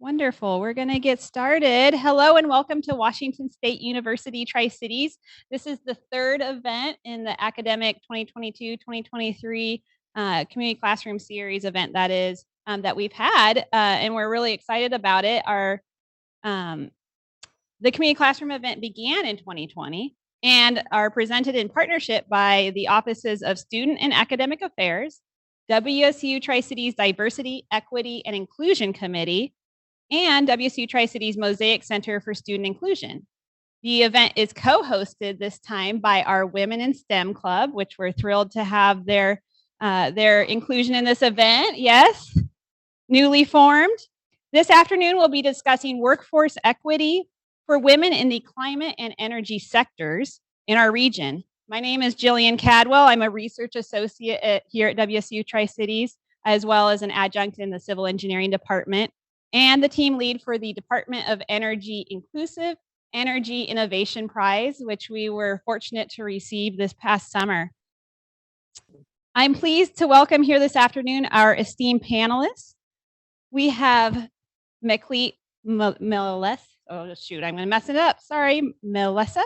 Wonderful. We're going to get started. Hello and welcome to Washington State University Tri-Cities. This is the third event in the academic 2022-2023 Community Classroom Series event that we've had, and we're really excited about it. The Community Classroom event began in 2020 and are presented in partnership by the Offices of Student and Academic Affairs, WSU Tri-Cities Diversity, Equity, and Inclusion Committee, and WSU Tri-Cities MOSAIC Center for Student Inclusion. The event is co-hosted this time by our Women in STEM Club, which we're thrilled to have their inclusion in this event. Yes, newly formed. This afternoon, we'll be discussing workforce equity for women in the climate and energy sectors in our region. My name is Jillian Cadwell. I'm a research associate here at WSU Tri-Cities, as well as an adjunct in the civil engineering department, and the team lead for the Department of Energy Inclusive Energy Innovation Prize, which we were fortunate to receive this past summer. I'm pleased to welcome here this afternoon our esteemed panelists. We have Melissa. Oh, shoot, I'm going to mess it up. Sorry, Melissa,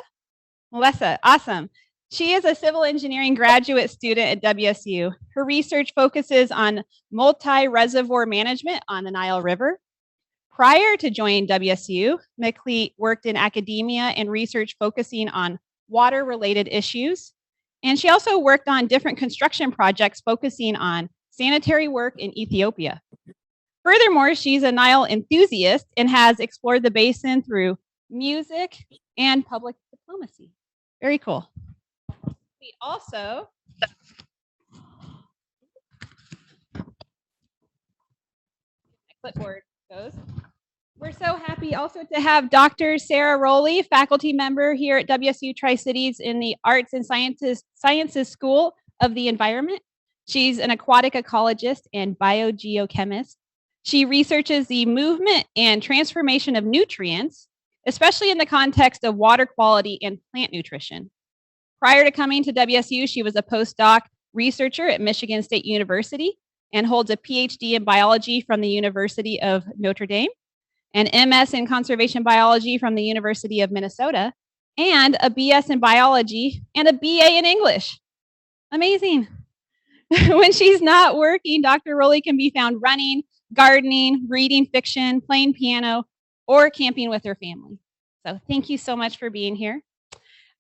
awesome. She is a civil engineering graduate student at WSU. Her research focuses on multi-reservoir management on the Nile River. Prior to joining WSU, McLeet worked in academia and research focusing on water-related issues. And she also worked on different construction projects focusing on sanitary work in Ethiopia. Furthermore, she's a Nile enthusiast and has explored the basin through music and public diplomacy. Very cool. We also clipboard goes. We're so happy also to have Dr. Sarah Rowley, faculty member here at WSU Tri-Cities in the Arts and Sciences School of the Environment. She's an aquatic ecologist and biogeochemist. She researches the movement and transformation of nutrients, especially in the context of water quality and plant nutrition. Prior to coming to WSU, she was a postdoc researcher at Michigan State University and holds a PhD in biology from the University of Notre Dame, an MS in conservation biology from the University of Minnesota, and a BS in biology and a BA in English. Amazing. When she's not working, Dr. Rowley can be found running, gardening, reading fiction, playing piano, or camping with her family. So thank you so much for being here.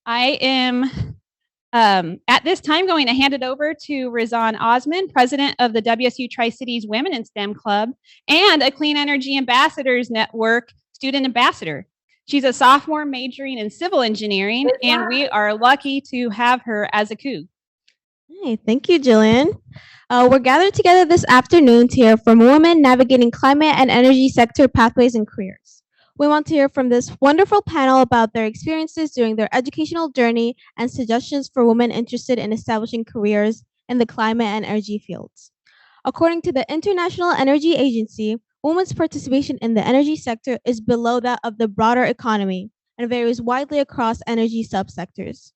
I am at this time going to hand it over to Rizan Osman, president of the WSU Tri-Cities Women in STEM Club and a Clean Energy Ambassadors Network student ambassador. She's a sophomore majoring in civil engineering, and we are lucky to have her as a COO. Hey, thank you, Jillian. We're gathered together this afternoon to hear from women navigating climate and energy sector pathways and careers. We want to hear from this wonderful panel about their experiences during their educational journey and suggestions for women interested in establishing careers in the climate and energy fields. According to the International Energy Agency, women's participation in the energy sector is below that of the broader economy and varies widely across energy subsectors.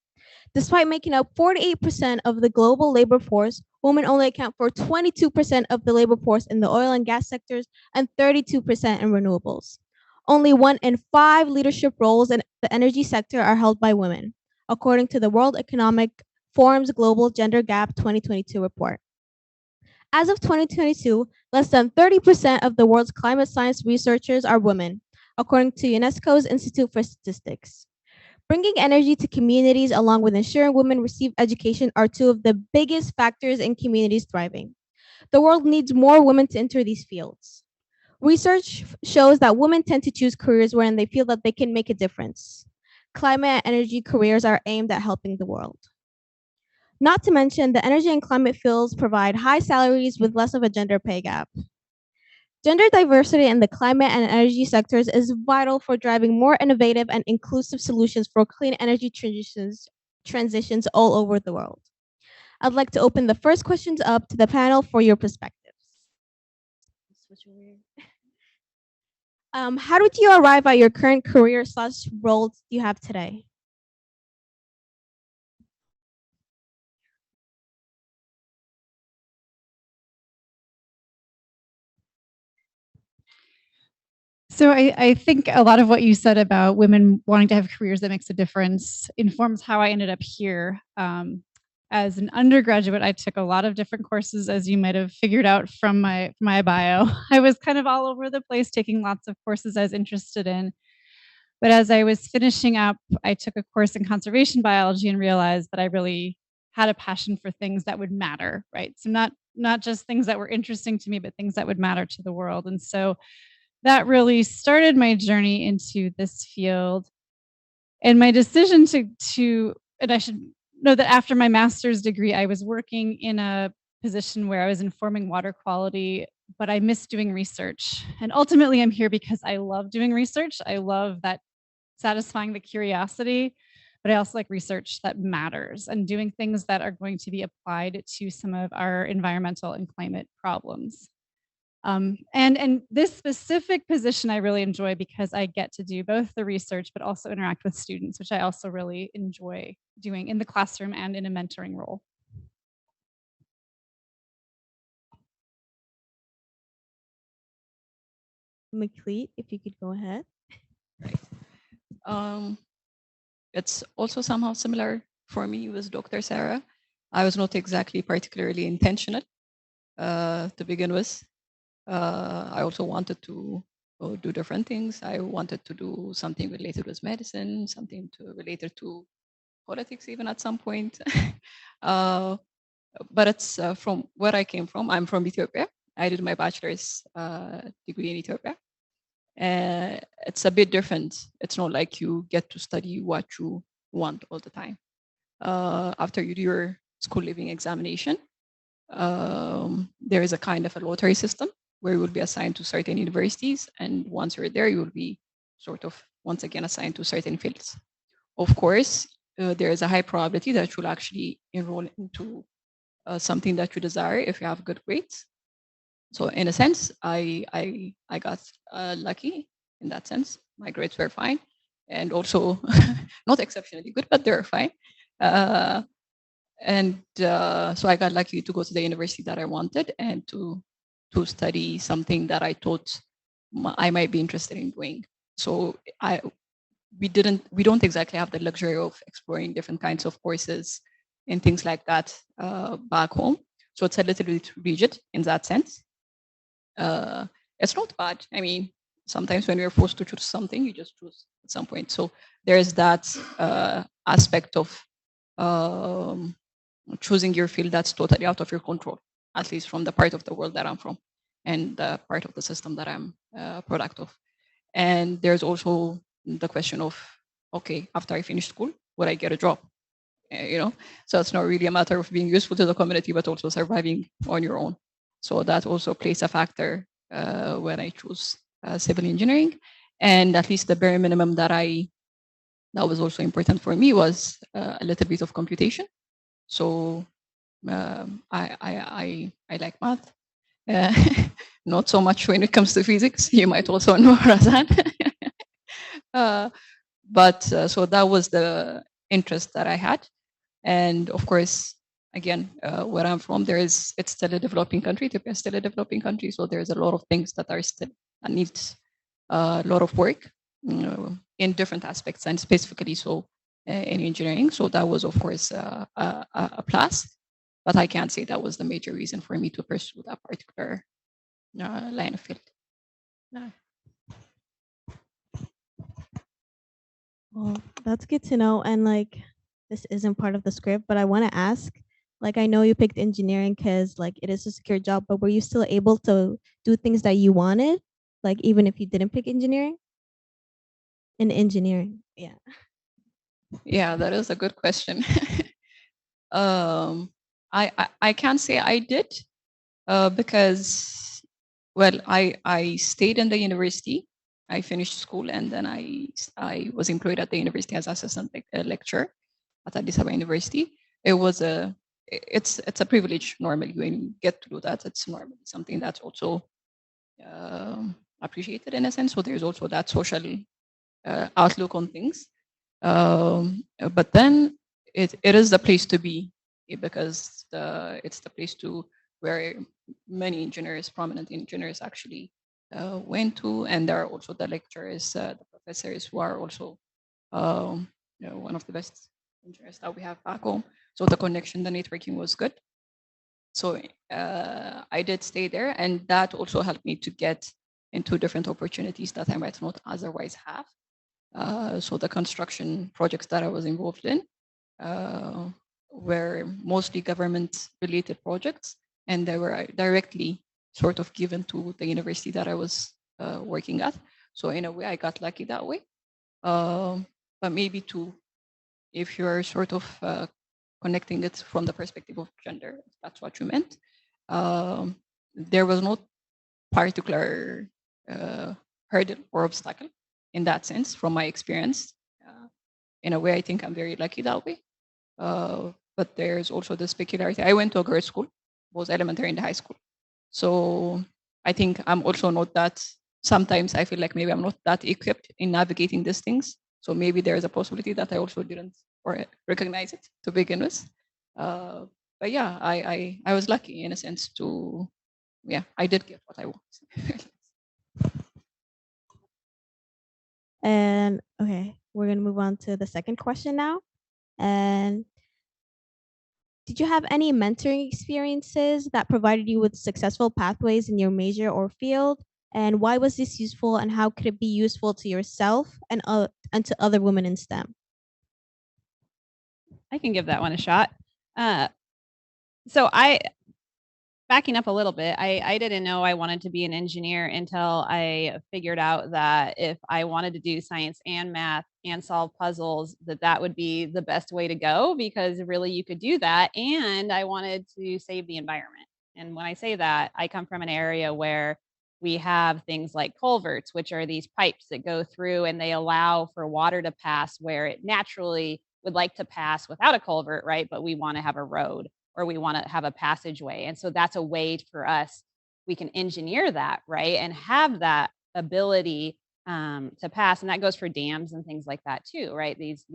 Despite making up 48% of the global labor force, women only account for 22% of the labor force in the oil and gas sectors and 32% in renewables. Only 1 in 5 leadership roles in the energy sector are held by women, according to the World Economic Forum's Global Gender Gap 2022 report. As of 2022, less than 30% of the world's climate science researchers are women, according to UNESCO's Institute for Statistics. Bringing energy to communities along with ensuring women receive education are two of the biggest factors in communities thriving. The world needs more women to enter these fields. Research shows that women tend to choose careers wherein they feel that they can make a difference. Climate and energy careers are aimed at helping the world. Not to mention, the energy and climate fields provide high salaries with less of a gender pay gap. Gender diversity in the climate and energy sectors is vital for driving more innovative and inclusive solutions for clean energy transitions all over the world. I'd like to open the first questions up to the panel for your perspectives. How did you arrive at your current career/roles you have today? So I think a lot of what you said about women wanting to have careers that makes a difference informs how I ended up here. As an undergraduate, I took a lot of different courses, as you might have figured out from my bio. I was kind of all over the place, taking lots of courses I was interested in. But as I was finishing up, I took a course in conservation biology and realized that I really had a passion for things that would matter, right? So not just things that were interesting to me, but things that would matter to the world. And so that really started my journey into this field. And my decision to and I should know that after my master's degree, I was working in a position where I was informing water quality, but I missed doing research. And ultimately, I'm here because I love doing research. I love that satisfying the curiosity, but I also like research that matters and doing things that are going to be applied to some of our environmental and climate problems. And this specific position I really enjoy because I get to do both the research, but also interact with students, which I also really enjoy doing in the classroom and in a mentoring role. McLeod, if you could go ahead. Um, it's also somehow similar for me with Dr. Sarah. I was not exactly particularly intentional to begin with. I also wanted to do different things. I wanted to do something related with medicine, something related to politics, even at some point. But it's from where I came from. I'm from Ethiopia. I did my bachelor's degree in Ethiopia. It's a bit different. It's not like you get to study what you want all the time. After you do your school living examination, there is a kind of a lottery system where you will be assigned to certain universities. And once you're there, you will be sort of once again assigned to certain fields. Of course, there is a high probability that you'll actually enroll into something that you desire if you have good grades. So in a sense, I got lucky in that sense. My grades were fine, and also not exceptionally good, but they were fine. So I got lucky to go to the university that I wanted and to study something that I thought I might be interested in doing. So we don't exactly have the luxury of exploring different kinds of courses and things like that back home. So it's a little bit rigid in that sense. It's not bad. I mean, sometimes when you're forced to choose something, you just choose at some point. So there is that aspect of choosing your field that's totally out of your control, at least from the part of the world that I'm from and the part of the system that I'm a product of. And there's also the question of, okay, after I finish school, would I get a job? So it's not really a matter of being useful to the community, but also surviving on your own. So that also plays a factor when I choose civil engineering. And at least the bare minimum that was also important for me was a little bit of computation. So I like math. Not so much when it comes to physics. You might also know Razan. But so that was the interest that I had. And of course, again, where I'm from, it's still a developing country. Ethiopia is still a developing country. So there's a lot of things that needs a lot of work in different aspects, and specifically so in engineering. So that was, of course, a plus. But I can't say that was the major reason for me to pursue that particular line of field. No. Well, that's good to know. And this isn't part of the script, but I want to ask, I know you picked engineering because it is a secure job, but were you still able to do things that you wanted, even if you didn't pick engineering? In engineering, yeah. Yeah, that is a good question. I can't say I did because, well, I stayed in the university. I finished school and then I was employed at the university as assistant lecturer at Addis Ababa University. It's a privilege normally when you get to do that. It's normally something that's also appreciated in a sense. So there's also that social outlook on things. But then it is the place to be because it's the place where many engineers, prominent engineers, actually went to, and there are also the lecturers, the professors who are also one of the best engineers that we have back home. So the connection, the networking was good. So I did stay there, and that also helped me to get into different opportunities that I might not otherwise have. So the construction projects that I was involved in were mostly government-related projects, and they were directly sort of given to the university that I was working at. So in a way, I got lucky that way. But maybe if you're sort of connecting it from the perspective of gender, if that's what you meant, there was no particular hurdle or obstacle in that sense from my experience. In a way, I think I'm very lucky that way. But there's also this peculiarity. I went to a girls' school, both elementary and high school. So I think I'm also not that, sometimes I feel like maybe I'm not that equipped in navigating these things. So maybe there is a possibility that I also didn't or recognize it to begin with. But yeah, I was lucky in a sense to, I did get what I want. And okay, we're gonna move on to the second question now. And did you have any mentoring experiences that provided you with successful pathways in your major or field? And why was this useful, and how could it be useful to yourself and to other women in STEM? I can give that one a shot. Backing up a little bit, I didn't know I wanted to be an engineer until I figured out that if I wanted to do science and math and solve puzzles, that would be the best way to go, because really you could do that. And I wanted to save the environment. And when I say that, I come from an area where we have things like culverts, which are these pipes that go through and they allow for water to pass where it naturally would like to pass without a culvert, right? But we want to have a road, or we want to have a passageway. And so that's a way for us, we can engineer that, right? And have that ability to pass. And that goes for dams and things like that too, right? These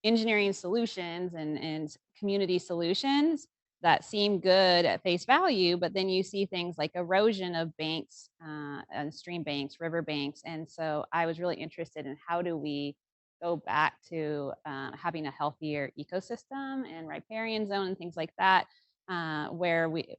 engineering solutions and community solutions that seem good at face value, but then you see things like erosion of banks and stream banks, river banks. And so I was really interested in how do we go back to having a healthier ecosystem and riparian zone and things like that, where we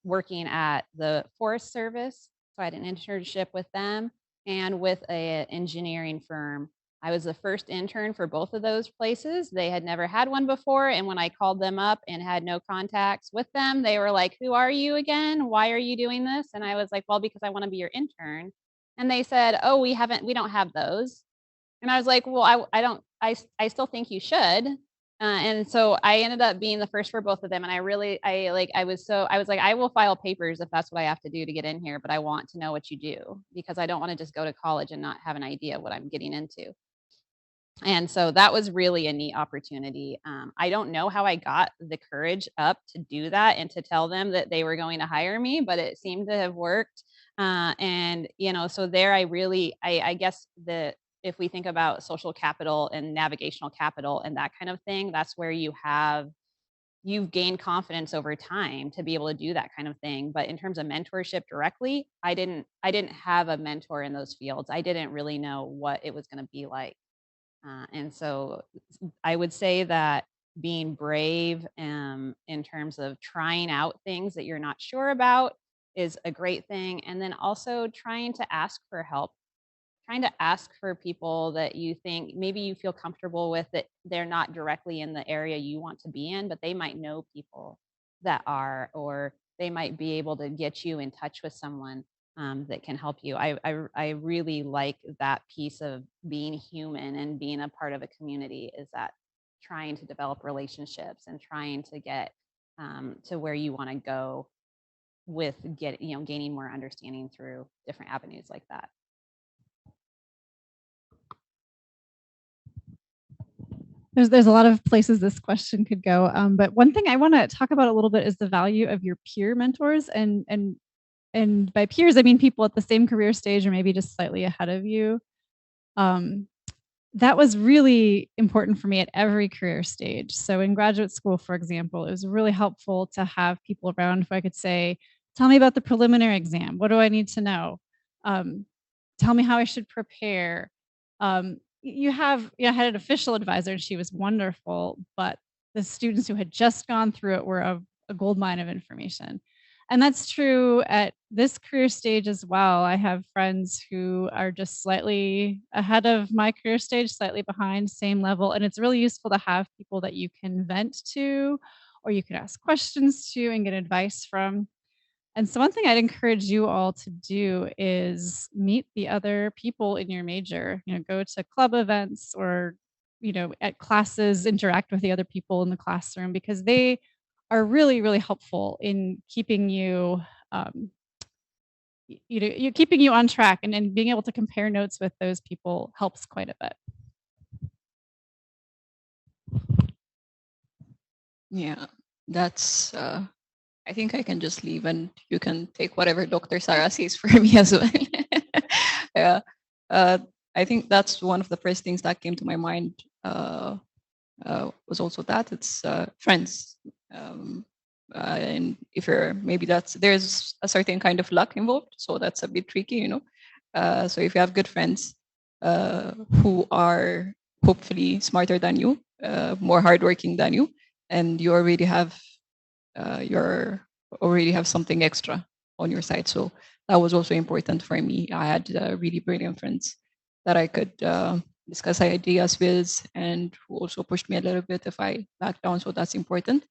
working at the Forest Service. So I had an internship with them and with an engineering firm. I was the first intern for both of those places. They had never had one before. And when I called them up and had no contacts with them, they were like, "Who are you again? Why are you doing this?" And I was like, "Well, because I want to be your intern." And they said, "Oh, we don't have those." And I was like, "Well, I still think you should." And so I ended up being the first for both of them. And I was like, "I will file papers if that's what I have to do to get in here, but I want to know what you do, because I don't want to just go to college and not have an idea of what I'm getting into." And so that was really a neat opportunity. I don't know how I got the courage up to do that and to tell them that they were going to hire me, but it seemed to have worked. And so there, I guess if we think about social capital and navigational capital and that kind of thing, that's where you've gained confidence over time to be able to do that kind of thing. But in terms of mentorship directly, I didn't have a mentor in those fields. I didn't really know what it was going to be like. And so I would say that being brave in terms of trying out things that you're not sure about is a great thing. And then also trying to ask for help, trying to ask for people that you think maybe you feel comfortable with, that they're not directly in the area you want to be in, but they might know people that are, or they might be able to get you in touch with someone that can help you. I really like that piece of being human and being a part of a community, is that trying to develop relationships and trying to get to where you want to go with gaining more understanding through different avenues like that. There's a lot of places this question could go, but one thing I want to talk about a little bit is the value of your peer mentors, and by peers I mean people at the same career stage or maybe just slightly ahead of you. That was really important for me at every career stage. So in graduate school, for example, it was really helpful to have people around who I could say, tell me about the preliminary exam. What do I need to know? Tell me how I should prepare. I had an official advisor and she was wonderful, but the students who had just gone through it were a gold mine of information. And that's true at this career stage as well. I have friends who are just slightly ahead of my career stage, slightly behind, same level. And it's really useful to have people that you can vent to or you can ask questions to and get advice from. And so one thing I'd encourage you all to do is meet the other people in your major, go to club events or, at classes, interact with the other people in the classroom because they are really, really helpful in keeping you, you're keeping you on track and being able to compare notes with those people helps quite a bit. Yeah, that's I think I can just leave and you can take whatever Dr. Sarah says for me as well. Yeah. I think that's one of the first things that came to my mind was also that it's friends. And if you're maybe there's a certain kind of luck involved, so that's a bit tricky. So if you have good friends who are hopefully smarter than you, more hardworking than you, and you already have something extra on your side. So that was also important for me. I had really brilliant friends that I could discuss ideas with and who also pushed me a little bit if I backed down. So that's important.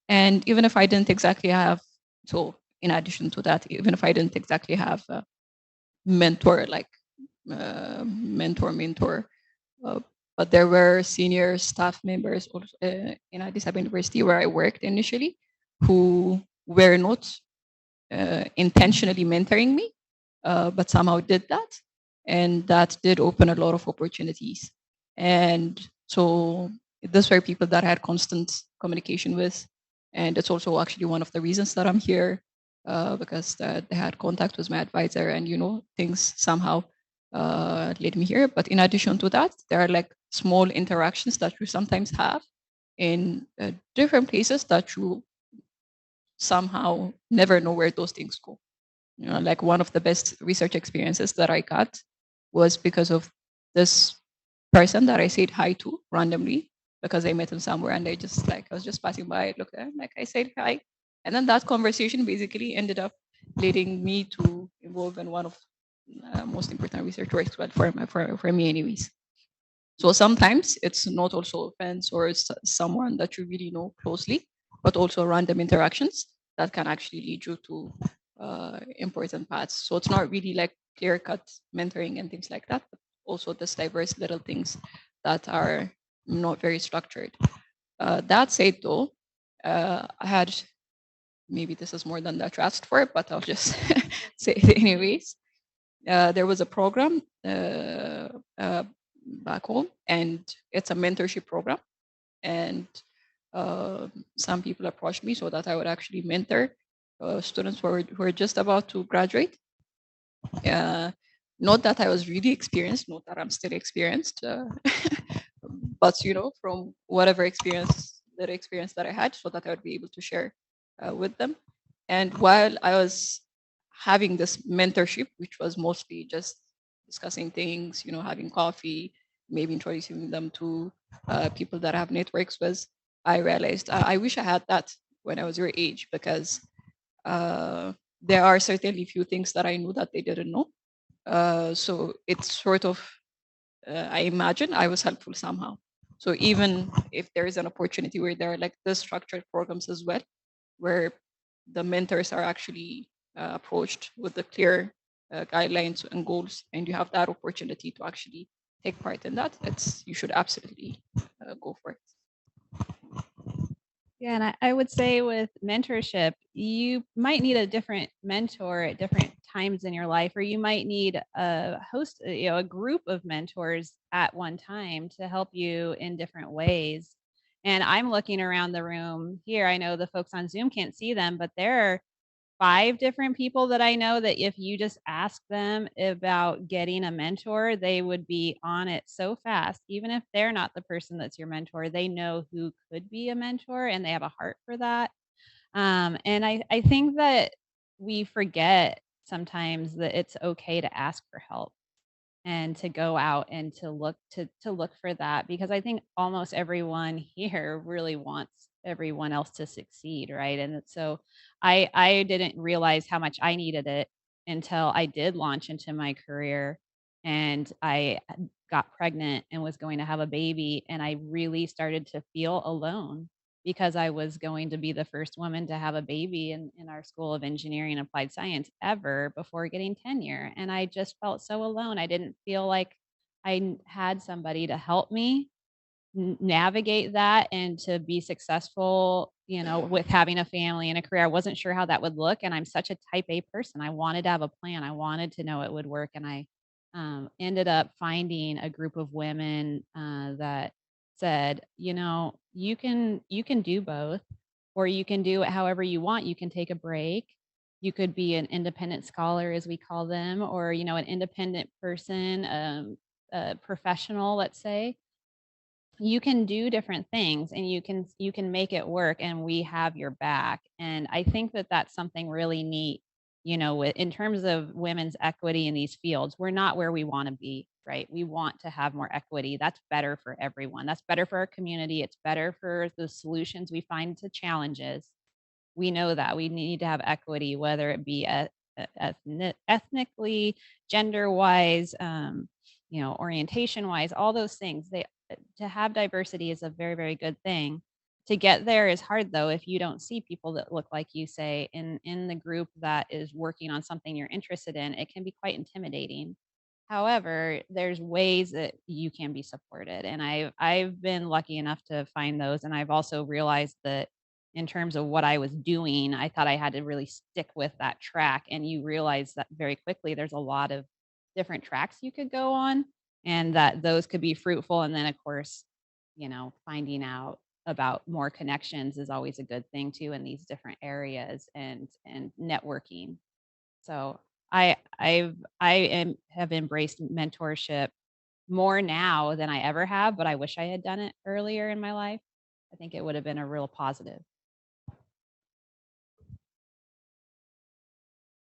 And even if I didn't exactly have, so in addition to that, even if I didn't exactly have a mentor, like mentor, but there were senior staff members also, in Addis Ababa University where I worked initially who were not intentionally mentoring me, but somehow did that. And that did open a lot of opportunities. And so these were people that I had constant communication with. And it's also actually one of the reasons that I'm here, because they had contact with my advisor and, things somehow led me here. But in addition to that, there are like small interactions that you sometimes have in different places that you somehow never know where those things go. Like one of the best research experiences that I got was because of this person that I said hi to randomly because I met him somewhere and I was just passing by, I looked at him, I said hi. And then that conversation basically ended up leading me to involve in one of most important research works for me anyways. So sometimes it's not also friends or it's someone that you really know closely, but also random interactions that can actually lead you to important paths. So it's not really like clear-cut mentoring and things like that, but also this diverse little things that are not very structured. That said, though, I had, maybe this is more than that you asked for, but I'll just say it anyways. There was a program back home, and it's a mentorship program. And some people approached me so that I would actually mentor students who are just about to graduate. Not that I was really experienced, not that I'm still experienced, but from whatever experience that I had, so that I would be able to share with them. And while I was having this mentorship, which was mostly just discussing things, having coffee, maybe introducing them to people that I have networks with, I realized I wish I had that when I was your age, because there are certainly few things that I knew that they didn't know. So it's sort of, I imagine I was helpful somehow. So even if there is an opportunity where there are like the structured programs as well, where the mentors are actually approached with the clear guidelines and goals, and you have that opportunity to actually take part in that, you should absolutely go for it. Yeah, and I would say with mentorship, you might need a different mentor at different times in your life, or you might need a host, a group of mentors at one time to help you in different ways. And I'm looking around the room here. I know the folks on Zoom can't see them, but there are 5 different people that I know that if you just ask them about getting a mentor, they would be on it so fast. Even if they're not the person that's your mentor, they know who could be a mentor and they have a heart for that. And I think that we forget sometimes that it's okay to ask for help and to go out and to look for that, because I think almost everyone here really wants everyone else to succeed, right? And so I didn't realize how much I needed it until I did launch into my career, and I got pregnant and was going to have a baby, and I really started to feel alone because I was going to be the first woman to have a baby in our School of Engineering and Applied Science ever before getting tenure. And I just felt so alone. I didn't feel like had somebody to help me navigate that and to be successful, with having a family and a career. I wasn't sure how that would look. And I'm such a type A person. I wanted to have a plan. I wanted to know it would work. And I ended up finding a group of women that said, you can do both, or you can do it however you want. You can take a break. You could be an independent scholar, as we call them, or an independent person, a professional, let's say. You can do different things, and you can make it work, and we have your back. And I think that that's something really neat, in terms of women's equity in these fields. We're not where we want to be, right? We want to have more equity. That's better for everyone. That's better for our community. It's better for the solutions we find to challenges. We know that we need to have equity, whether it be ethnically, gender wise, orientation wise, all those things. To have diversity is a very, very good thing. To get there is hard, though, if you don't see people that look like you, say, in the group that is working on something you're interested in. It can be quite intimidating. However, there's ways that you can be supported, and I've been lucky enough to find those. And I've also realized that in terms of what I was doing, I thought I had to really stick with that track, and you realize that very quickly there's a lot of different tracks you could go on, and that those could be fruitful. And then, of course, finding out about more connections is always a good thing too in these different areas, and networking. So I have embraced mentorship more now than I ever have, but I wish I had done it earlier in my life. I think it would have been a real positive.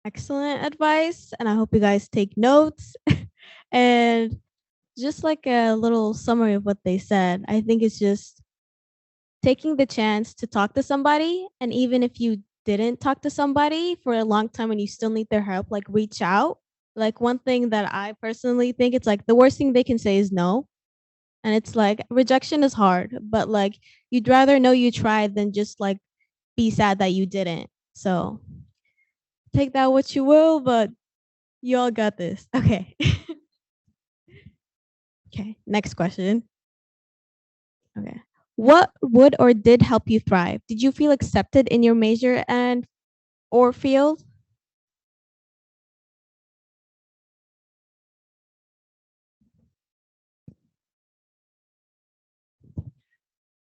Excellent advice, and I hope you guys take notes. And just like a little summary of what they said, I think it's just taking the chance to talk to somebody. And even if you didn't talk to somebody for a long time and you still need their help, like reach out. Like one thing that I personally think, it's like the worst thing they can say is no. And it's like rejection is hard, but like you'd rather know you tried than just like be sad that you didn't. So take that what you will, but you all got this. Okay. Okay, next question. Okay. What would or did help you thrive? Did you feel accepted in your major and or field?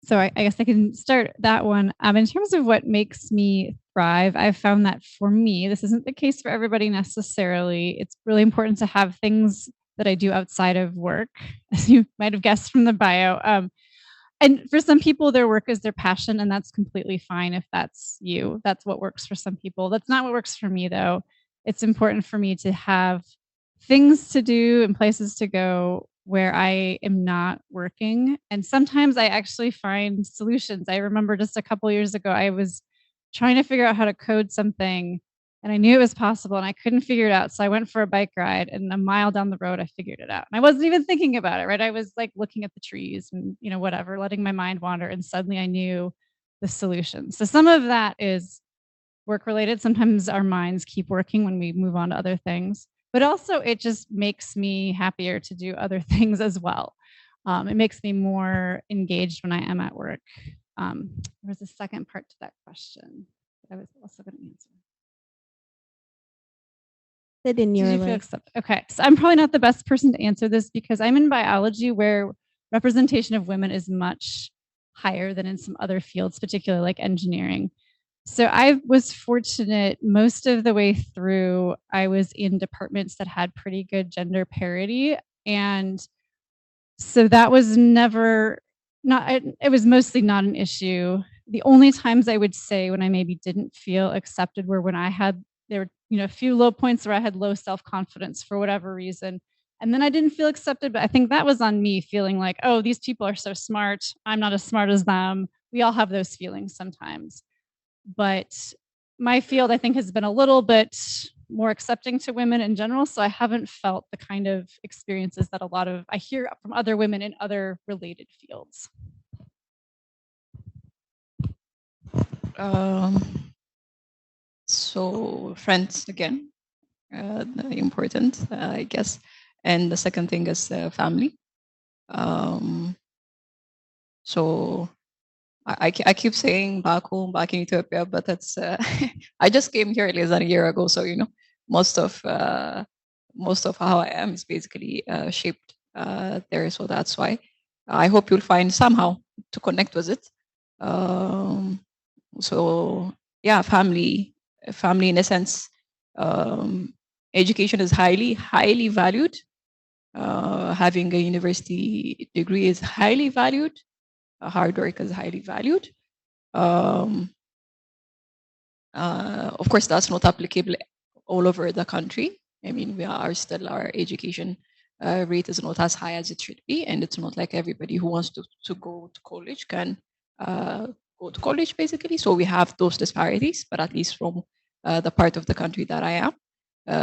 So I guess I can start that one. In terms of what makes me thrive, I've found that for me, this isn't the case for everybody necessarily. It's really important to have things that I do outside of work, as you might have guessed from the bio. And for some people, their work is their passion, and that's completely fine if that's you. That's what works for some people. That's not what works for me, though. It's important for me to have things to do and places to go where I am not working. And sometimes I actually find solutions. I remember just a couple years ago, I was trying to figure out how to code something, and I knew it was possible and I couldn't figure it out. So I went for a bike ride, and a mile down the road, I figured it out. And I wasn't even thinking about it, right? I was like looking at the trees and, whatever, letting my mind wander. And suddenly I knew the solution. So some of that is work related. Sometimes our minds keep working when we move on to other things, but also it just makes me happier to do other things as well. It makes me more engaged when I am at work. There was a second part to that question that I was also going to answer. Sit in your Did you feel accepted? Okay, so I'm probably not the best person to answer this because I'm in biology, where representation of women is much higher than in some other fields, particularly like engineering. So I was fortunate most of the way through. I was in departments that had pretty good gender parity. And so that was never it was mostly not an issue. The only times I would say when I maybe didn't feel accepted were when I had there were, a few low points where I had low self-confidence for whatever reason. And then I didn't feel accepted, but I think that was on me feeling like, oh, these people are so smart. I'm not as smart as them. We all have those feelings sometimes. But my field, I think, has been a little bit more accepting to women in general. So I haven't felt the kind of experiences that I hear from other women in other related fields. So friends again, important, I guess. And the second thing is family. So I keep saying back home, back in Ethiopia, but that's I just came here less than a year ago, so most of how I am is basically shaped there. So that's why I hope you'll find somehow to connect with it. So yeah, family in a sense. Education is highly valued. Having a university degree is highly valued. Hard work is highly valued. Of course, that's not applicable all over the country. I mean, our education rate is not as high as it should be, and it's not like everybody who wants to go to college can go to college, basically. So we have those disparities, but at least from the part of the country that I am,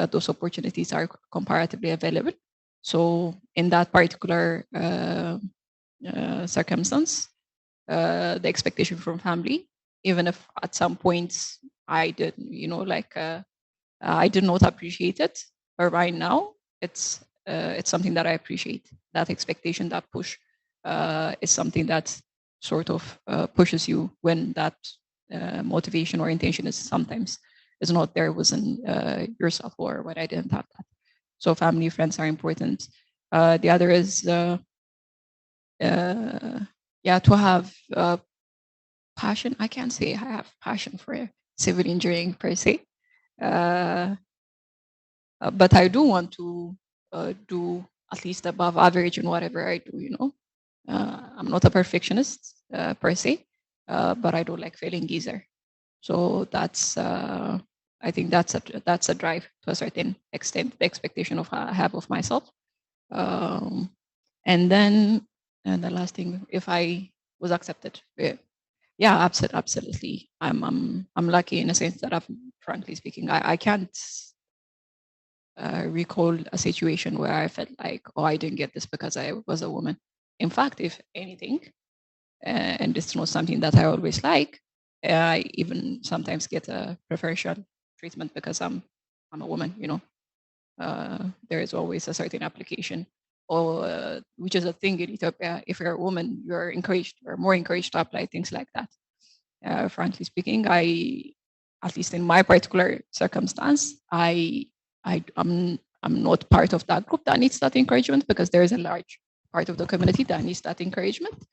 those opportunities are comparatively available. So in that particular circumstance, the expectation from family, even if at some points I did, I did not appreciate it, but right now it's something that I appreciate. That expectation, that push, is something that sort of pushes you when that motivation or intention is sometimes is not there within yourself, or when I didn't have that. So family, friends are important. The other is to have passion. I can't say I have passion for civil engineering per se, but I do want to do at least above average in whatever I do. I'm not a perfectionist per se, but I don't like failing either. So that's I think that's a drive to a certain extent, the expectation I have of myself. And then the last thing, if I was accepted, yeah, absolutely. I'm lucky in a sense that frankly speaking, I can't recall a situation where I felt like, oh, I didn't get this because I was a woman. In fact, if anything, and it's not something that I always like, I even sometimes get a preferential treatment because I'm a woman. There is always a certain application, or which is a thing in Ethiopia. If you're a woman, you're more encouraged to apply things like that. Frankly speaking, at least in my particular circumstance, I'm not part of that group that needs that encouragement, because there is a large part of the community that needs that encouragement.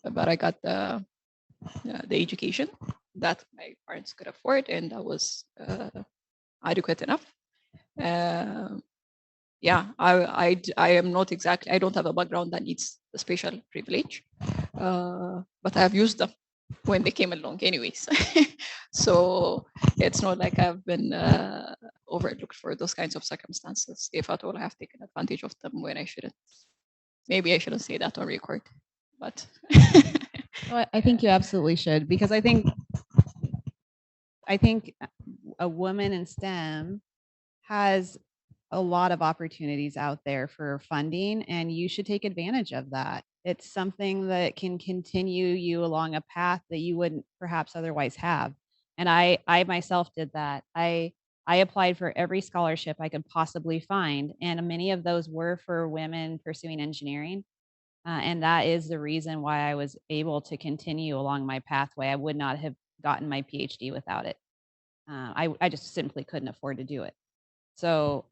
But I got the education that my parents could afford, and that was adequate enough. Yeah, I am not exactly, I don't have a background that needs a special privilege, but I have used them when they came along anyways. So it's not like I've been overlooked for those kinds of circumstances. If at all, I have taken advantage of them when I shouldn't. Maybe I shouldn't say that on record, but Well, I think you absolutely should, because I think a woman in STEM has a lot of opportunities out there for funding, and you should take advantage of that. It's something that can continue you along a path that you wouldn't perhaps otherwise have. And I myself did that. I applied for every scholarship I could possibly find, and many of those were for women pursuing engineering. And that is the reason why I was able to continue along my pathway. I would not have gotten my PhD without it. I just simply couldn't afford to do it. So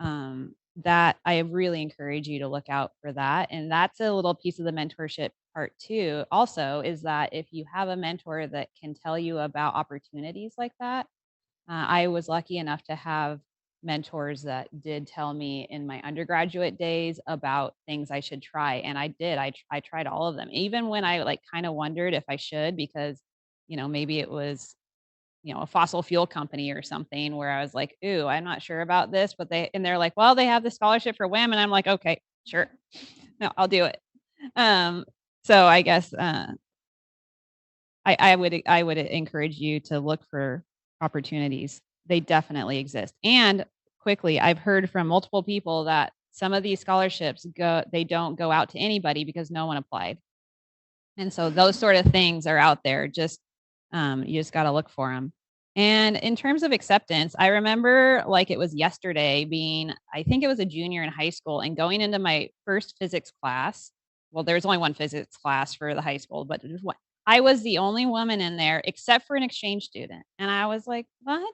that I really encourage you to look out for that. And that's a little piece of the mentorship part too. Also, is that if you have a mentor that can tell you about opportunities like that, I was lucky enough to have mentors that did tell me in my undergraduate days about things I should try, and I did. I tried all of them, even when I like kind of wondered if I should, because maybe it was a fossil fuel company or something where I was like, ooh, I'm not sure about this, but they're like, well, they have the scholarship for women. I'm like, okay, sure. No, I'll do it. So I guess I would encourage you to look for opportunities. They definitely exist. And quickly, I've heard from multiple people that some of these scholarships they don't go out to anybody because no one applied. And so those sort of things are out there. Just you just got to look for them. And in terms of acceptance, I remember like it was yesterday I think it was a junior in high school and going into my first physics class. Well, there was only one physics class for the high school, but it was one. I was the only woman in there except for an exchange student. And I was like, what?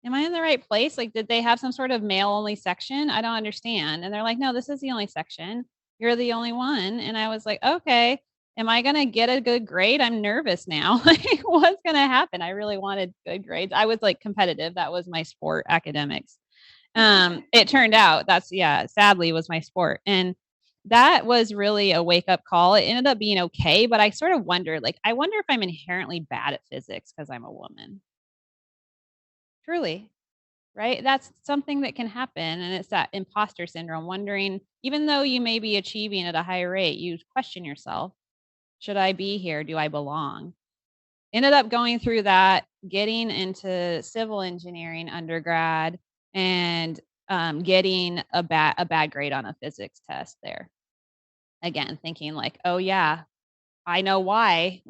Am I in the right place? Like, did they have some sort of male only section? I don't understand. And they're like, no, this is the only section. You're the only one. And I was like, okay, am I going to get a good grade? I'm nervous now. Like, what's going to happen? I really wanted good grades. I was like competitive. That was my sport, academics. It turned out sadly was my sport. And that was really a wake up call. It ended up being okay, but I sort of wondered, like, I wonder if I'm inherently bad at physics because I'm a woman. Truly, right? That's something that can happen. And it's that imposter syndrome, wondering, even though you may be achieving at a high rate, you question yourself. Should I be here? Do I belong? Ended up going through that, getting into civil engineering undergrad, and getting a bad grade on a physics test there. Again, thinking like, oh yeah, I know why.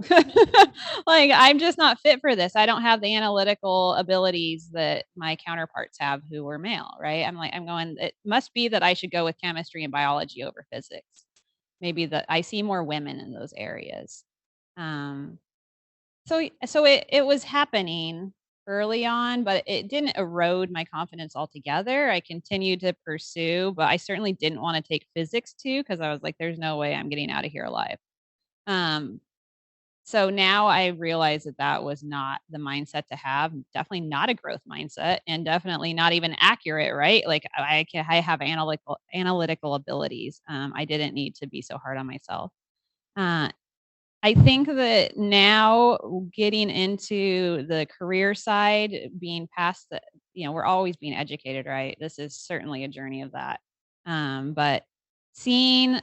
Like, I'm just not fit for this. I don't have the analytical abilities that my counterparts have who were male, right? I'm going, it must be that I should go with chemistry and biology over physics. Maybe that I see more women in those areas. So it was happening early on, but it didn't erode my confidence altogether. I continued to pursue, but I certainly didn't want to take physics too because I was like, there's no way I'm getting out of here alive. So now I realize that was not the mindset to have. Definitely not a growth mindset, and definitely not even accurate, right? Like I have analytical abilities. I didn't need to be so hard on myself. I think that now getting into the career side, being past the, we're always being educated, right? This is certainly a journey of that. But seeing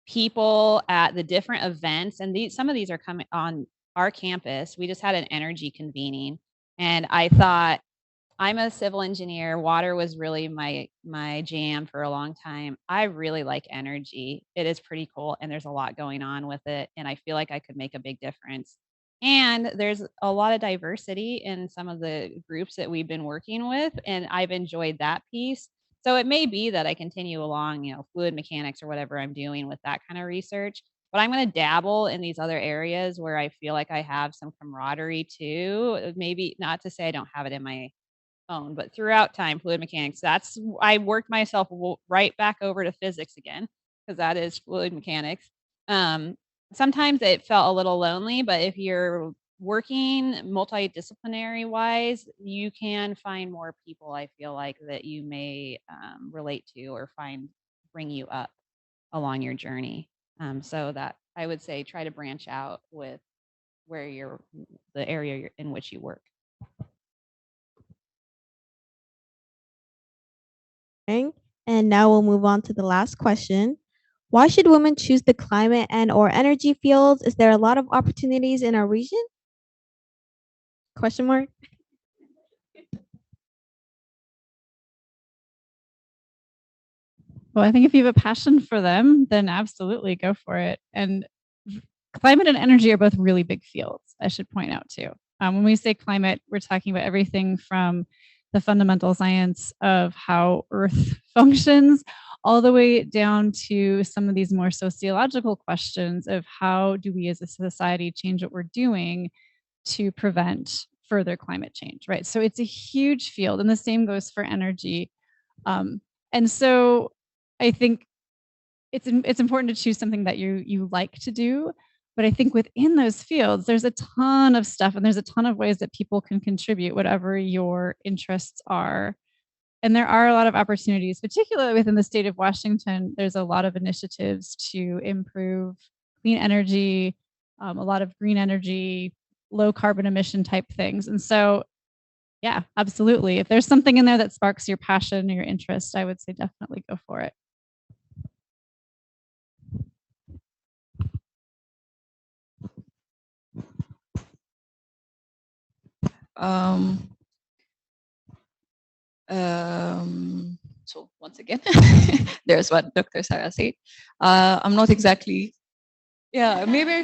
people at the different events, and some of these are coming on our campus. We just had an energy convening, and I thought, I'm a civil engineer. Water was really my jam for a long time. I really like energy. It is pretty cool, and there's a lot going on with it, and I feel like I could make a big difference. And there's a lot of diversity in some of the groups that we've been working with, and I've enjoyed that piece. So it may be that I continue along, fluid mechanics or whatever I'm doing with that kind of research, but I'm going to dabble in these other areas where I feel like I have some camaraderie too. Maybe not to say I don't have it in my own, but throughout time, fluid mechanics, I worked myself right back over to physics again, because that is fluid mechanics. Sometimes it felt a little lonely, but if you're working multidisciplinary wise, you can find more people, I feel like, that you may relate to or bring you up along your journey. So that I would say try to branch out with the area in which you work. And now we'll move on to the last question. Why should women choose the climate and/or energy fields? Is there a lot of opportunities in our region? Question mark. Well, I think if you have a passion for them, then absolutely go for it. And climate and energy are both really big fields, I should point out too. When we say climate, we're talking about everything from the fundamental science of how Earth functions, all the way down to some of these more sociological questions of how do we as a society change what we're doing to prevent further climate change, right? So it's a huge field, and the same goes for energy. And so I think it's important to choose something that you like to do. But I think within those fields, there's a ton of stuff, and there's a ton of ways that people can contribute, whatever your interests are. And there are a lot of opportunities, particularly within the state of Washington. There's a lot of initiatives to improve clean energy, a lot of green energy low carbon emission type things. And so, yeah, absolutely. If there's something in there that sparks your passion or your interest, I would say definitely go for it. Um, so once again, there's what Dr. Sarah said. I'm not exactly, yeah, maybe I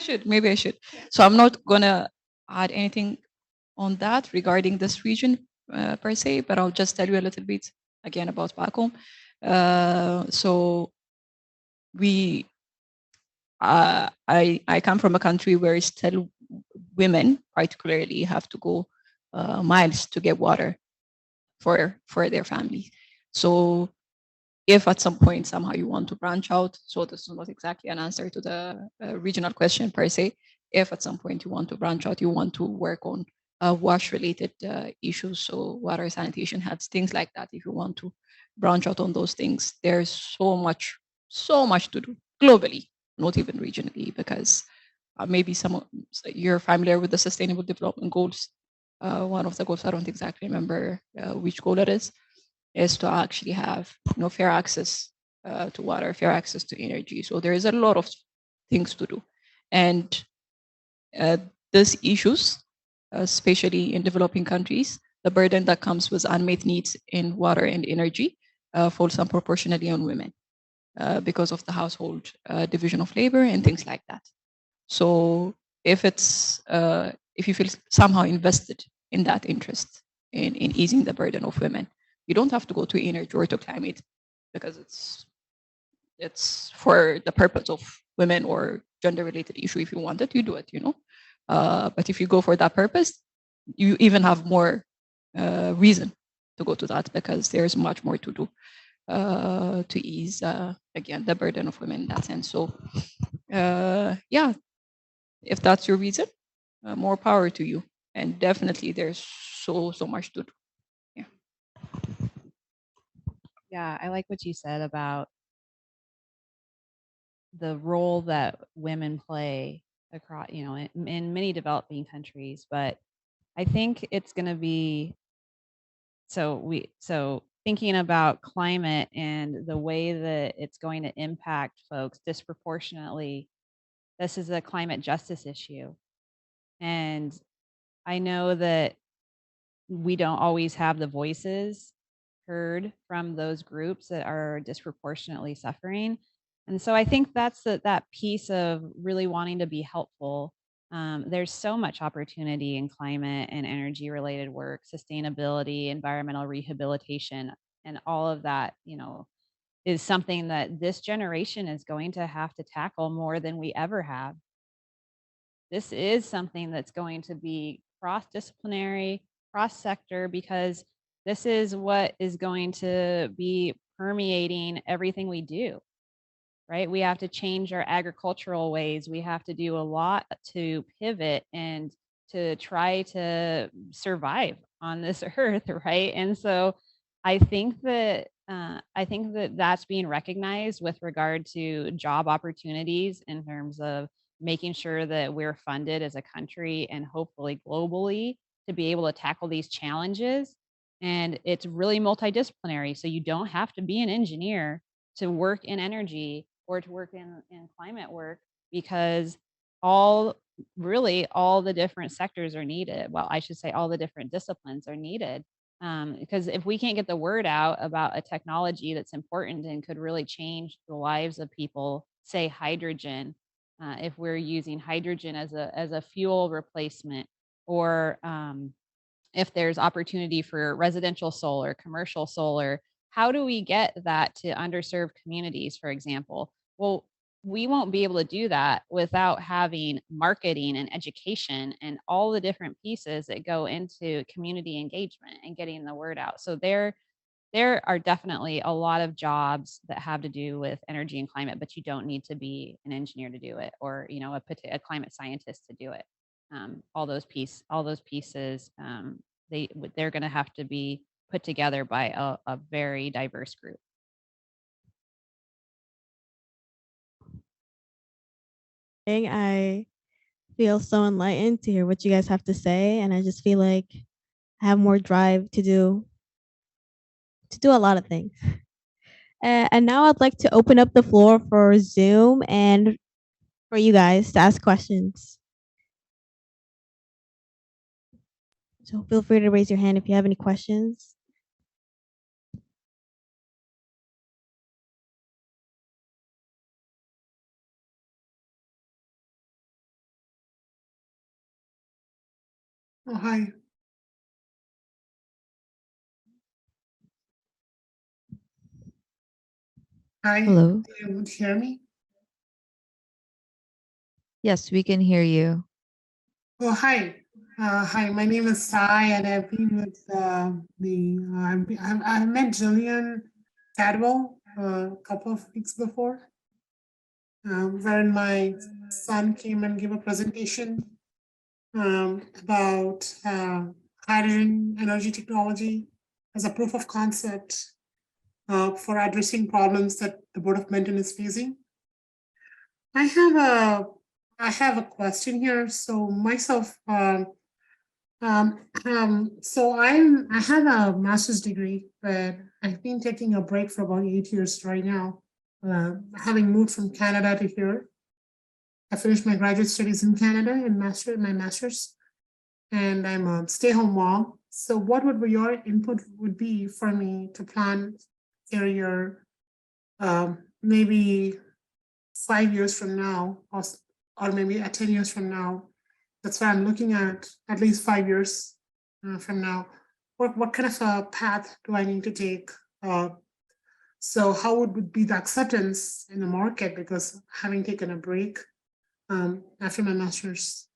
should. So I'm not gonna add anything on that regarding this region per se, but I'll just tell you a little bit again about back home. So we, I come from a country where still women particularly have to go miles to get water for their family. So if at some point somehow you want to branch out, so this is not exactly an answer to the regional question per se. If at some point you want to branch out, you want to work on wash related issues, so water, sanitation, health, things like that. If you want to branch out on those things, there's so much to do globally, not even regionally, because maybe you're familiar with the Sustainable Development Goals. One of the goals, I don't exactly remember which goal it is to actually have fair access to water, fair access to energy. So there is a lot of things to do, and these issues, especially in developing countries, the burden that comes with unmet needs in water and energy falls unproportionately on women because of the household division of labor and things like that. So if you feel somehow invested in that interest in easing the burden of women, you don't have to go to energy or to climate, because it's for the purpose of women or gender related issue. If you want it, you do it, but if you go for that purpose, you even have more reason to go to that, because there's much more to do to ease again the burden of women in that sense. So yeah, if that's your reason, more power to you. And definitely there's so much to do. Yeah, I like what you said about the role that women play across, in many developing countries. But I think it's going to be so thinking about climate and the way that it's going to impact folks disproportionately. This is a climate justice issue. And I know that we don't always have the voices heard from those groups that are disproportionately suffering. And so I think that's that piece of really wanting to be helpful. There's so much opportunity in climate and energy related work, sustainability, environmental rehabilitation, and all of that, is something that this generation is going to have to tackle more than we ever have. This is something that's going to be cross-disciplinary, cross-sector, because this is what is going to be permeating everything we do, right? We have to change our agricultural ways. We have to do a lot to pivot and to try to survive on this earth, right? And so I think that that's being recognized with regard to job opportunities in terms of making sure that we're funded as a country and hopefully globally to be able to tackle these challenges. And it's really multidisciplinary. So you don't have to be an engineer to work in energy or to work in climate work, because all the different sectors are needed. Well, I should say all the different disciplines are needed. Because if we can't get the word out about a technology that's important and could really change the lives of people, say hydrogen, if we're using hydrogen as a fuel replacement, or if there's opportunity for residential solar, commercial solar, how do we get that to underserved communities, for example? Well, we won't be able to do that without having marketing and education and all the different pieces that go into community engagement and getting the word out. So there are definitely a lot of jobs that have to do with energy and climate, but you don't need to be an engineer to do it, or a climate scientist to do it. All those pieces, they're going to have to be put together by a very diverse group. I feel so enlightened to hear what you guys have to say, and I just feel like I have more drive to do a lot of things. And now I'd like to open up the floor for Zoom and for you guys to ask questions. So feel free to raise your hand if you have any questions. Oh, hi. Hi. Hello. Do you hear me? Yes, we can hear you. Oh, hi. Hi, my name is Sai, and I've been with I met Jillian Cadwell a couple of weeks before, wherein my son came and gave a presentation about hydrogen energy technology as a proof of concept for addressing problems that the Board of Menton is facing. I have a question here. So myself, so I have a master's degree, but I've been taking a break for about 8 years right now, having moved from Canada to here. I finished my graduate studies in Canada and my master's, and I'm a stay-home mom. So what would be your input would be for me to plan career, maybe 5 years from now, or maybe 10 years from now? That's why I'm looking at least 5 years from now. What kind of a path do I need to take? So how would be the acceptance in the market? Because having taken a break after my master's,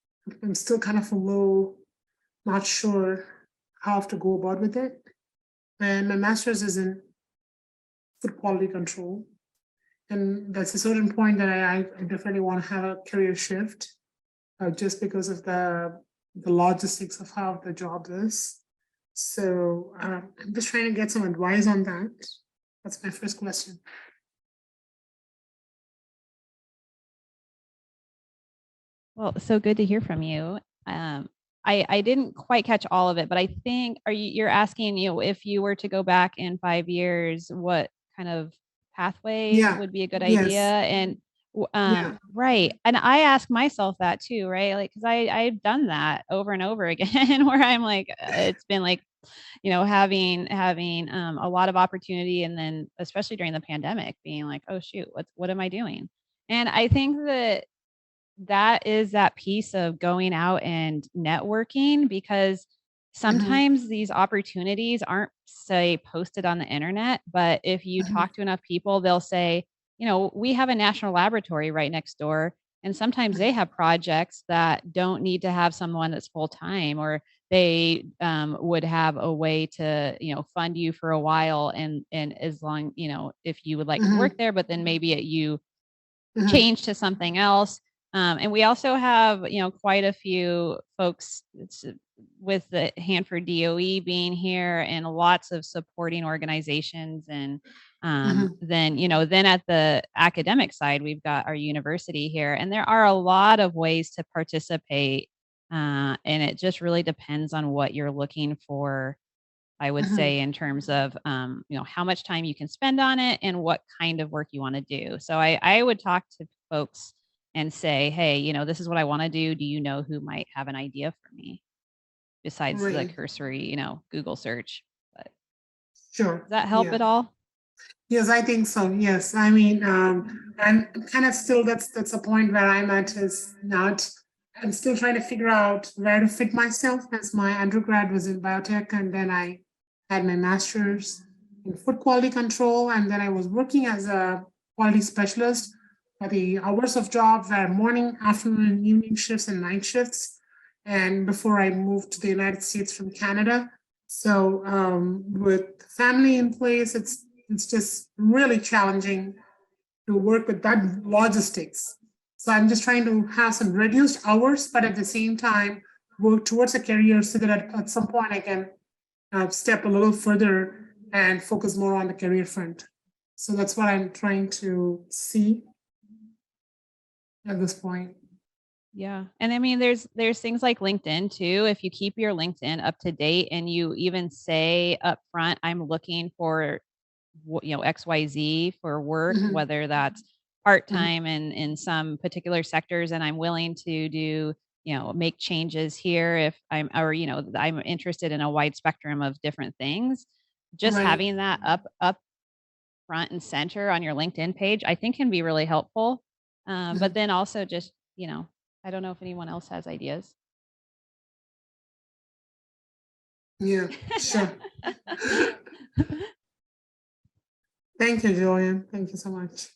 I'm still kind of not sure how to go about with it. And my master's is in food quality control. And that's a certain point that I definitely want to have a career shift. Just because of the logistics of how the job is. So I'm just trying to get some advice on that. That's my first question. Well, so good to hear from you. I didn't quite catch all of it, but I think you're asking, if you were to go back in 5 years, what kind of pathway Yeah. would be a good Yes. idea? And Yeah. right. And I ask myself that too, right? Like, cause I've done that over and over again where I'm like, it's been like, having a lot of opportunity. And then especially during the pandemic being like, oh shoot, what am I doing? And I think that is that piece of going out and networking, because sometimes these opportunities aren't, say, posted on the internet, but if you talk to enough people, they'll say, we have a national laboratory right next door, and sometimes they have projects that don't need to have someone that's full time, or they would have a way to fund you for a while, and as long if you would like to work there, but then maybe you change to something else. And we also have, quite a few folks with the Hanford DOE being here, and lots of supporting organizations. And then at the academic side, we've got our university here, and there are a lot of ways to participate. And it just really depends on what you're looking for, I would say, in terms of, how much time you can spend on it and what kind of work you want to do. So I would talk to folks and say, hey, this is what I want to do. Do you know who might have an idea for me besides the Right. cursory, Google search? But Sure. does that help Yeah. at all? Yes, I think so. Yes. I mean, I'm kind of still, that's a point where I'm at, is not, I'm still trying to figure out where to fit myself, as my undergrad was in biotech, and then I had my master's in food quality control, and then I was working as a quality specialist. But the hours of job were morning, afternoon, and evening shifts and night shifts. And before I moved to the United States from Canada. So with family in place, it's just really challenging to work with that logistics. So I'm just trying to have some reduced hours, but at the same time, work towards a career so that at some point I can step a little further and focus more on the career front. So that's what I'm trying to see at this point. Yeah. And I mean, there's things like LinkedIn too. If you keep your LinkedIn up to date and you even say up front, I'm looking for XYZ for work, Mhm, whether that's mhm. part-time in some particular sectors, and I'm willing to do, make changes here if I'm interested in a wide spectrum of different things. Just Right. having that up front and center on your LinkedIn page, I think can be really helpful. But Mhm. then also just, I don't know if anyone else has ideas. Yeah, sure. Thank you, Julian. Thank you so much.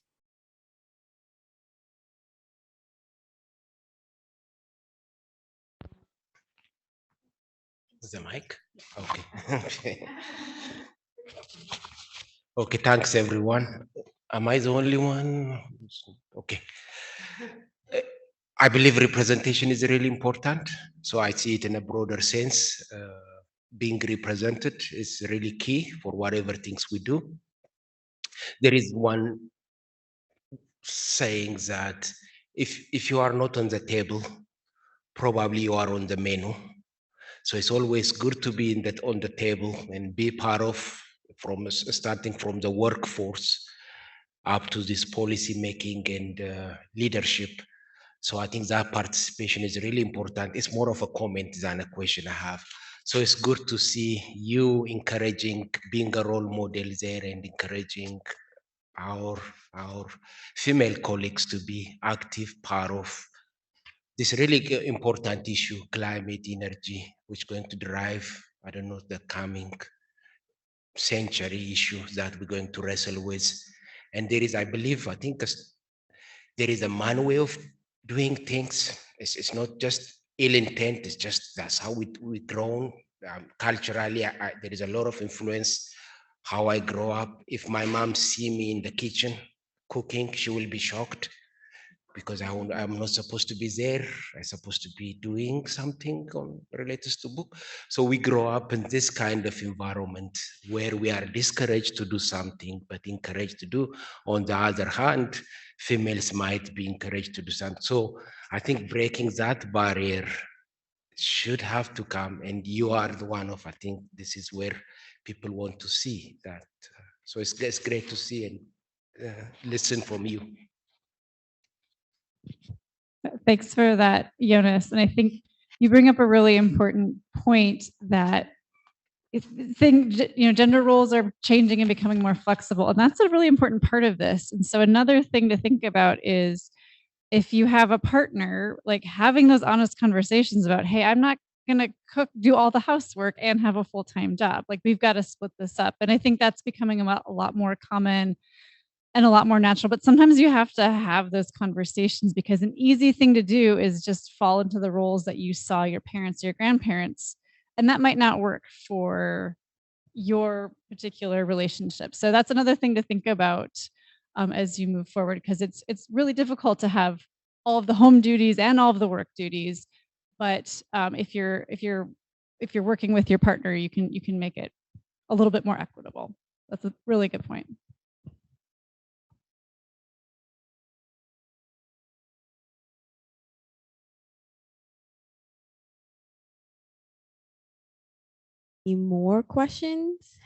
Is the mic? Okay. Okay, thanks everyone. Am I the only one? Okay. I believe representation is really important. So I see it in a broader sense. Being represented is really key for whatever things we do. There is one saying that if you are not on the table, probably you are on the menu. So it's always good to be on the table and be part of starting from the workforce up to this policy making and leadership. So I think that participation is really important. It's more of a comment than a question I have. So it's good to see you encouraging, being a role model there and encouraging our female colleagues to be active part of this really important issue, climate, energy, which is going to drive, I don't know, the coming century issues that we're going to wrestle with. And there is, I believe, I think there is a man way of doing things. It's not just ill intent, it's just that's how we grown culturally. There is a lot of influence how I grow up. If my mom see me in the kitchen cooking, she will be shocked because I'm not supposed to be there. I'm supposed to be doing something related to book. So we grow up in this kind of environment where we are discouraged to do something, but encouraged to do. On the other hand, females might be encouraged to do something. So I think breaking that barrier should have to come, and you are the one of, I think this is where people want to see that. So it's great to see and listen from you. Thanks for that, Jonas. And I think you bring up a really important point that gender roles are changing and becoming more flexible. And that's a really important part of this. And so another thing to think about is if you have a partner, like having those honest conversations about, hey, I'm not going to do all the housework and have a full-time job. Like we've got to split this up. And I think that's becoming a lot more common and a lot more natural. But sometimes you have to have those conversations because an easy thing to do is just fall into the roles that you saw your parents or your grandparents. And that might not work for your particular relationship. So that's another thing to think about as you move forward, because it's really difficult to have all of the home duties and all of the work duties. But if you're working with your partner, you can make it a little bit more equitable. That's a really good point. Any more questions?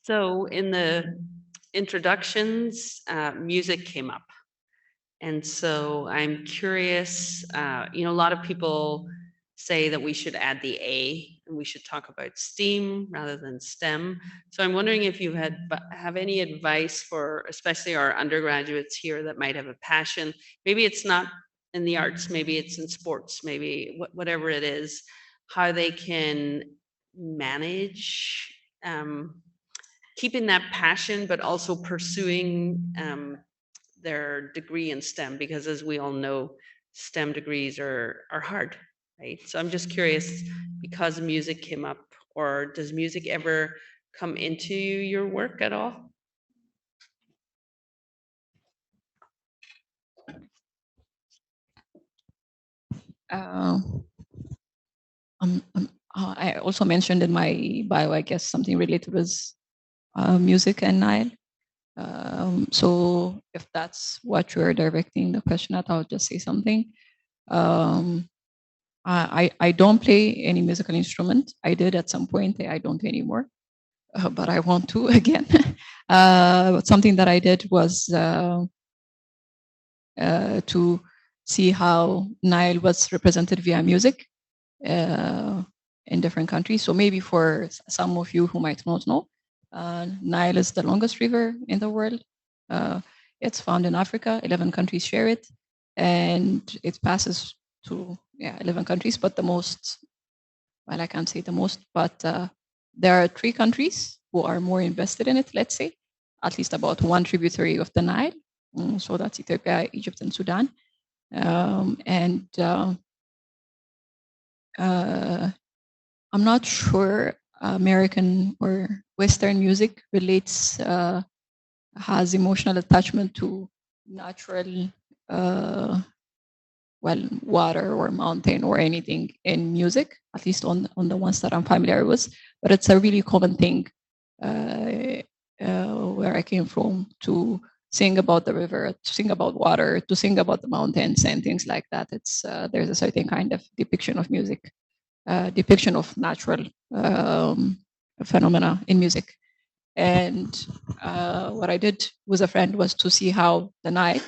So in the introductions, music came up. And so I'm curious, a lot of people say that we should add the A and we should talk about STEAM rather than STEM. So I'm wondering if you have any advice for especially our undergraduates here that might have a passion. Maybe it's not in the arts, maybe it's in sports, maybe whatever it is, how they can manage keeping that passion, but also pursuing their degree in STEM, because as we all know, STEM degrees are hard, right? So I'm just curious, because music came up, or does music ever come into your work at all? Uh, I also mentioned in my bio, I guess, something related with music and Nile. So if that's what you're directing the question at, I'll just say something. I don't play any musical instrument. I did at some point. I don't anymore, but I want to again. But something that I did was to see how Nile was represented via music in different countries. So maybe for some of you who might not know, Nile is the longest river in the world. It's found in Africa. 11 countries share it, and it passes to 11 countries. But the most, well, I can't say the most, but there are 3 countries who are more invested in it. Let's say at least about one tributary of the Nile. So that's Ethiopia, Egypt, and Sudan. I'm not sure American or Western music relates, has emotional attachment to natural, water or mountain or anything in music, at least on the ones that I'm familiar with. But it's a really common thing where I came from to sing about the river, to sing about water, to sing about the mountains and things like that. It's there's a certain kind of depiction of music, depiction of natural phenomena in music. And what I did with a friend was to see how the Nile,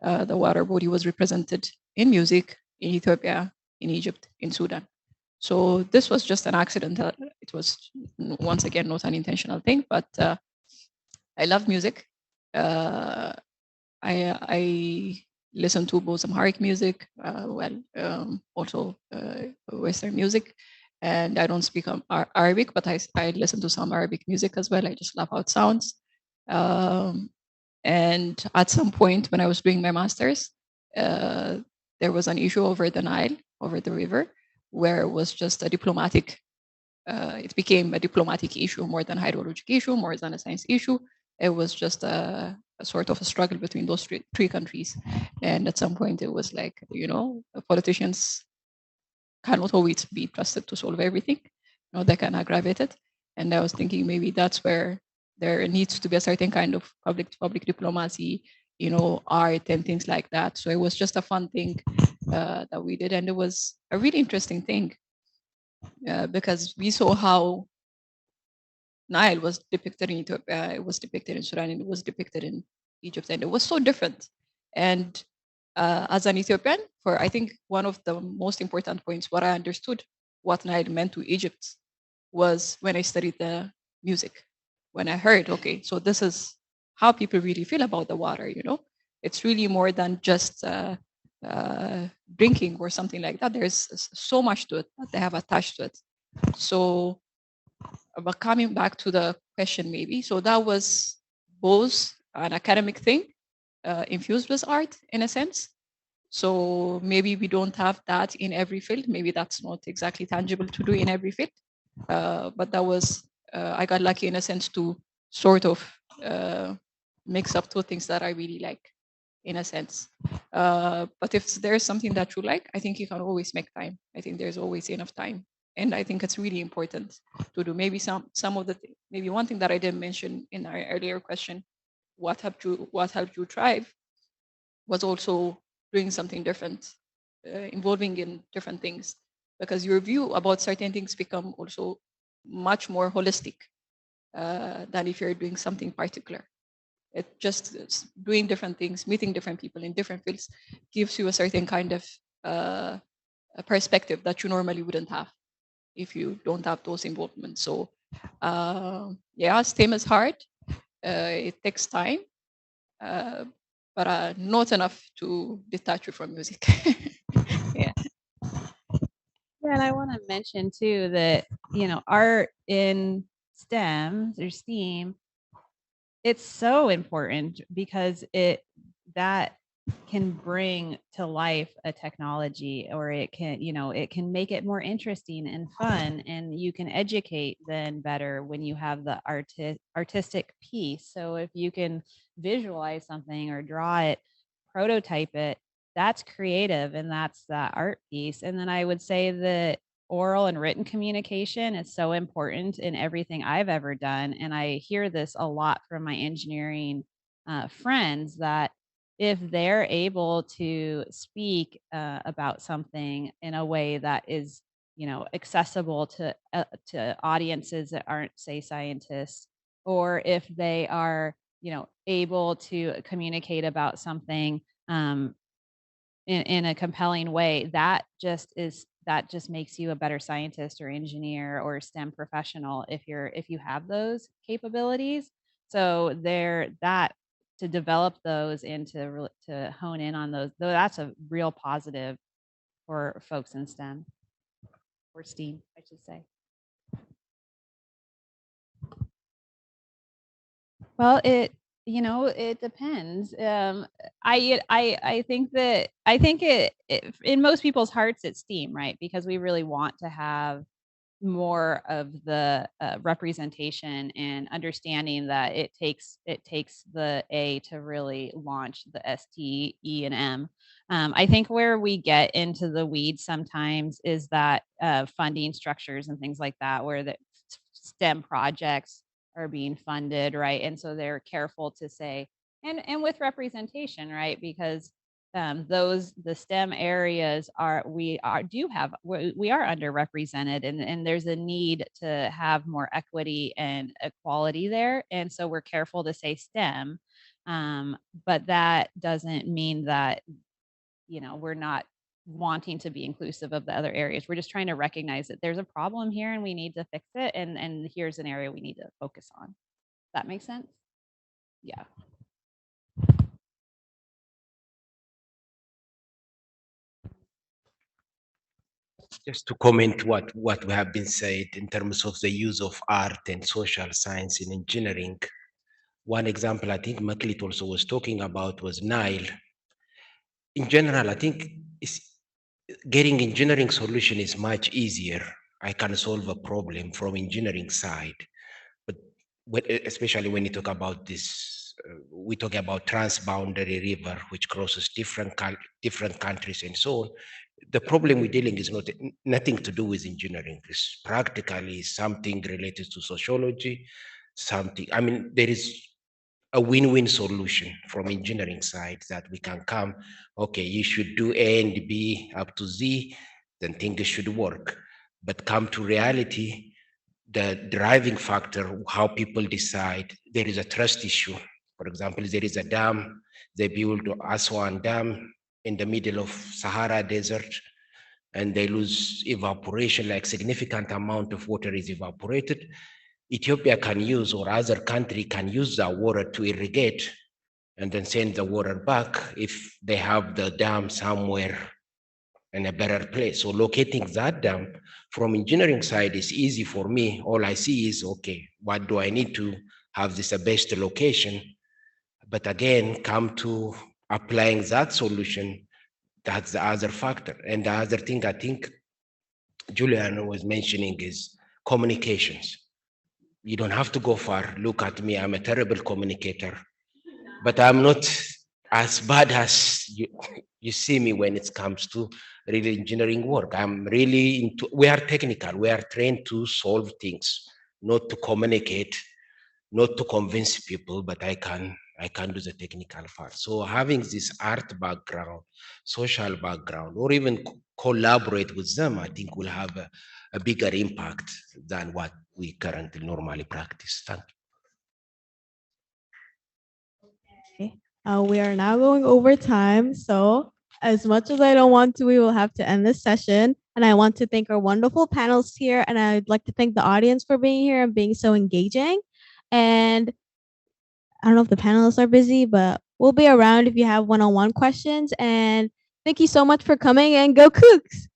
the water body, was represented in music in Ethiopia, in Egypt, in Sudan. So this was just an accident. It was once again not an intentional thing, but I love music. I listen to both Amharic music, also Western music, and I don't speak Arabic, but I listen to some Arabic music as well. I just love how it sounds. And at some point when I was doing my master's, there was an issue over the Nile, over the river, where it was just a diplomatic, it became a diplomatic issue more than a hydrologic issue, more than a science issue. It was just a sort of a struggle between those three countries. And at some point it was like, politicians cannot always be trusted to solve everything. They can aggravate it. And I was thinking maybe that's where there needs to be a certain kind of public diplomacy, art and things like that. So it was just a fun thing that we did. And it was a really interesting thing because we saw how Nile was depicted in Ethiopia, it was depicted in Sudan, and it was depicted in Egypt, and it was so different. And as an Ethiopian, for I think one of the most important points, what I understood what Nile meant to Egypt was when I studied the music. When I heard, okay, so this is how people really feel about the water. It's really more than just drinking or something like that. There's so much to it that they have attached to it. So but coming back to the question, maybe, so that was both an academic thing infused with art in a sense. So maybe we don't have that in every field. Maybe that's not exactly tangible to do in every field. But that was, I got lucky in a sense to sort of mix up two things that I really like in a sense. But if there's something that you like, I think you can always make time. I think there's always enough time. And I think it's really important to do. Maybe some of the maybe one thing that I didn't mention in our earlier question, what helped you thrive, was also doing something different, involving in different things, because your view about certain things become also much more holistic than if you're doing something particular. It just doing different things, meeting different people in different fields, gives you a certain kind of a perspective that you normally wouldn't have if you don't have those involvements. So STEM is hard. It takes time, but not enough to detach you from music. Yeah. Yeah, and I want to mention too that, art in STEM or STEAM, it's so important because that can bring to life a technology, or it can make it more interesting and fun, and you can educate then better when you have the artistic piece. So if you can visualize something or draw it, prototype it, that's creative, and that's that art piece. And then I would say that oral and written communication is so important in everything I've ever done. And I hear this a lot from my engineering friends that if they're able to speak about something in a way that is, accessible to audiences that aren't, say, scientists, or if they are, able to communicate about something in a compelling way, that just makes you a better scientist or engineer or STEM professional if you have those capabilities. So to develop those and to hone in on those, though, that's a real positive for folks in STEM or STEAM, I should say. Well, it depends. I think it in most people's hearts it's STEAM, right? Because we really want to have more of the representation and understanding that it takes the A to really launch the S, T, E, and M. I think where we get into the weeds sometimes is that funding structures and things like that, where the STEM projects are being funded, right? And so they're careful to say, and with representation, right? Because the STEM areas we are underrepresented, and there's a need to have more equity and equality there. And so we're careful to say STEM, but that doesn't mean that we're not wanting to be inclusive of the other areas. We're just trying to recognize that there's a problem here and we need to fix it, and here's an area we need to focus on. That makes sense? Yeah. Just to comment what we have been said in terms of the use of art and social science in engineering. One example I think Maklit also was talking about was Nile. In general, I think getting engineering solution is much easier. I can solve a problem from engineering side, but especially when you talk about this, we talk about transboundary river, which crosses different countries and so on. The problem we're dealing is nothing to do with engineering. It's practically something related to sociology, something. I mean, there is a win-win solution from engineering side that we can come, okay, you should do A and B up to Z, then things should work. But come to reality, the driving factor, how people decide, there is a trust issue. For example, there is a dam, they build Aswan Dam in the middle of Sahara Desert, and they lose evaporation, like significant amount of water is evaporated. Ethiopia can use, or other country can use that water to irrigate and then send the water back if they have the dam somewhere in a better place. So locating that dam from engineering side is easy for me. All I see is, okay, what do I need to have this a best location? But again, come to applying that solution, that's the other factor. And the other thing I think Julian was mentioning is communications. You don't have to go far. Look at me, I'm a terrible communicator, but I'm not as bad as you see me when it comes to really engineering work. I'm really we are technical, we are trained to solve things, not to communicate, not to convince people, but I can do the technical part. So having this art background, social background, or even collaborate with them, I think will have a bigger impact than what we currently normally practice. Thank you. Okay. We are now going over time. So as much as I don't want to, we will have to end this session. And I want to thank our wonderful panelists here. And I'd like to thank the audience for being here and being so engaging. And I don't know if the panelists are busy, but we'll be around if you have one-on-one questions. And thank you so much for coming, and go Cougs!